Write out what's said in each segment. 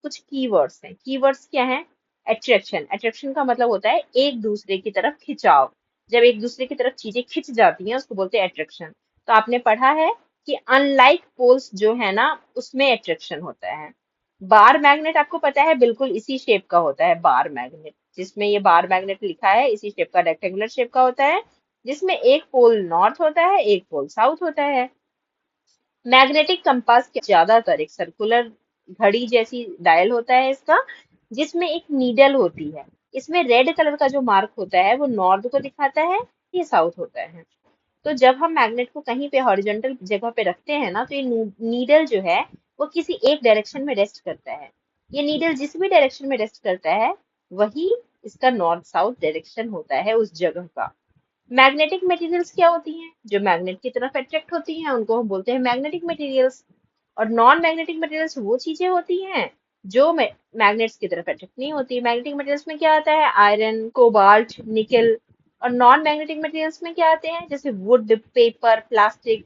कुछ कीवर्ड्स हैं। कीवर्ड्स क्या हैं? अट्रैक्शन। अट्रैक्शन का मतलब होता है एक दूसरे की तरफ खिंचाव। जब एक दूसरे की तरफ चीजें खिंच जाती हैं उसको बोलते हैं अट्रैक्शन। तो आपने पढ़ा है कि अनलाइक पोल्स जो है ना उसमें अट्रैक्शन होता है। बार मैग्नेट आपको पता है बिल्कुल इसी शेप का होता है। बार मैग्नेट, जिसमें ये बार मैग्नेट लिखा है इसी शेप का, रेक्टेंगुलर शेप का होता है, जिसमें एक पोल नॉर्थ होता है एक पोल साउथ होता है। मैग्नेटिक कंपास के ज्यादातर एक सर्कुलर घड़ी जैसी डायल होता है इसका, जिसमें एक नीडल होती है। इसमें रेड कलर का जो मार्क होता है वो नॉर्थ को दिखाता है, ये साउथ होता है। तो जब हम मैग्नेट को कहीं पे हॉरिजॉन्टल जगह पे रखते हैं ना तो ये नीडल जो है वो किसी एक डायरेक्शन में रेस्ट करता है। ये नीडल जिस भी डायरेक्शन में रेस्ट करता है वही इसका नॉर्थ साउथ डायरेक्शन होता है उस जगह का। मैग्नेटिक मटेरियल्स क्या होती हैं? जो मैग्नेट की तरफ अट्रैक्ट होती हैं उनको हम बोलते हैं मैग्नेटिक मटेरियल्स। और नॉन मैग्नेटिक मटेरियल्स वो चीजें होती हैं जो मैग्नेट्स की तरफ अट्रैक्ट नहीं होती। मैग्नेटिक मटेरियल्स में क्या आता है? आयरन, कोबाल्ट, निकल। और नॉन मैग्नेटिक मटेरियल्स में क्या आते हैं? जैसे wood, paper, plastic.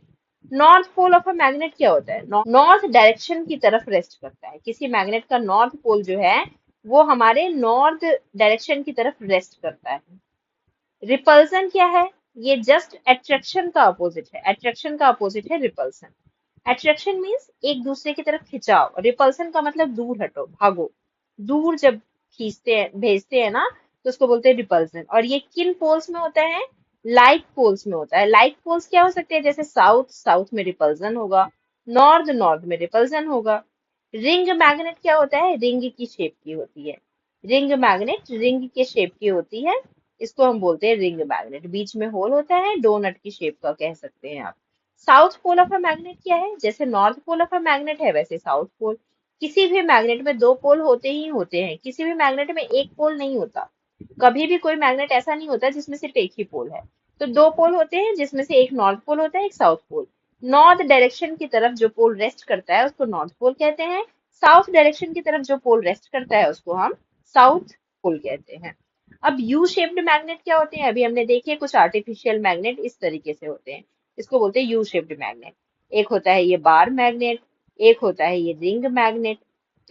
North pole of a magnet क्या होता है? नॉर्थ डायरेक्शन की तरफ रेस्ट करता है। किसी मैग्नेट का नॉर्थ पोल जो है वो हमारे नॉर्थ डायरेक्शन की तरफ रेस्ट करता है। रिपल्सन क्या है? ये जस्ट अट्रैक्शन का अपोजिट है। अट्रैक्शन का अपोजिट है रिपल्सन। अट्रैक्शन मीन्स एक दूसरे की तरफ खिंचाव, रिपल्सन का मतलब दूर हटो, भागो। दूर जब खींचते हैं भेजते हैं ना तो उसको बोलते हैं रिपल्सन। और ये किन पोल्स में होता है? लाइक पोल्स में होता है। लाइक पोल्स क्या हो सकते हैं? जैसे साउथ, साउथ में रिपल्सन होगा, नॉर्थ, नॉर्थ में रिपल्सन होगा। रिंग मैग्नेट क्या होता है? रिंग की शेप की होती है। रिंग मैग्नेट रिंग के शेप की होती है, इसको हम बोलते हैं रिंग मैग्नेट। बीच में होल होता है, डोनट की शेप का कह सकते हैं आप। South pole of a magnet क्या है? जैसे north pole of a magnet है वैसे साउथ पोल। किसी भी मैग्नेट में दो पोल होते ही होते हैं, किसी भी मैग्नेट में एक पोल नहीं होता। कभी भी कोई मैग्नेट ऐसा नहीं होता जिसमें सिर्फ एक ही पोल है। तो दो पोल होते हैं जिसमें से एक नॉर्थ पोल होता है एक साउथ पोल। नॉर्थ डायरेक्शन की तरफ जो पोल रेस्ट करता है उसको नॉर्थ पोल कहते हैं। साउथ डायरेक्शन की तरफ जो पोल रेस्ट करता है उसको हम साउथ पोल कहते हैं। अब यू शेप्ड मैग्नेट क्या होते हैं? अभी हमने देखे कुछ आर्टिफिशियल मैग्नेट इस तरीके से होते हैं, इसको बोलते हैं यू शेप्ड मैग्नेट। एक होता है ये बार मैग्नेट, एक होता है ये रिंग मैग्नेट।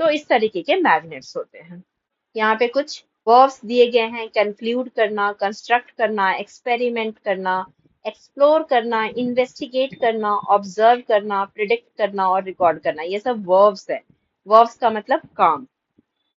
तो इस तरीके के मैग्नेट्स होते हैं। यहाँ पे कुछ वर्ब्स दिए गए हैं: कंक्लूड करना, कंस्ट्रक्ट करना, एक्सपेरिमेंट करना, एक्सप्लोर करना, इन्वेस्टिगेट करना, ऑब्जर्व करना, प्रिडिक्ट करना और रिकॉर्ड करना। ये सब वर्ब्स है। वर्ब्स का मतलब काम।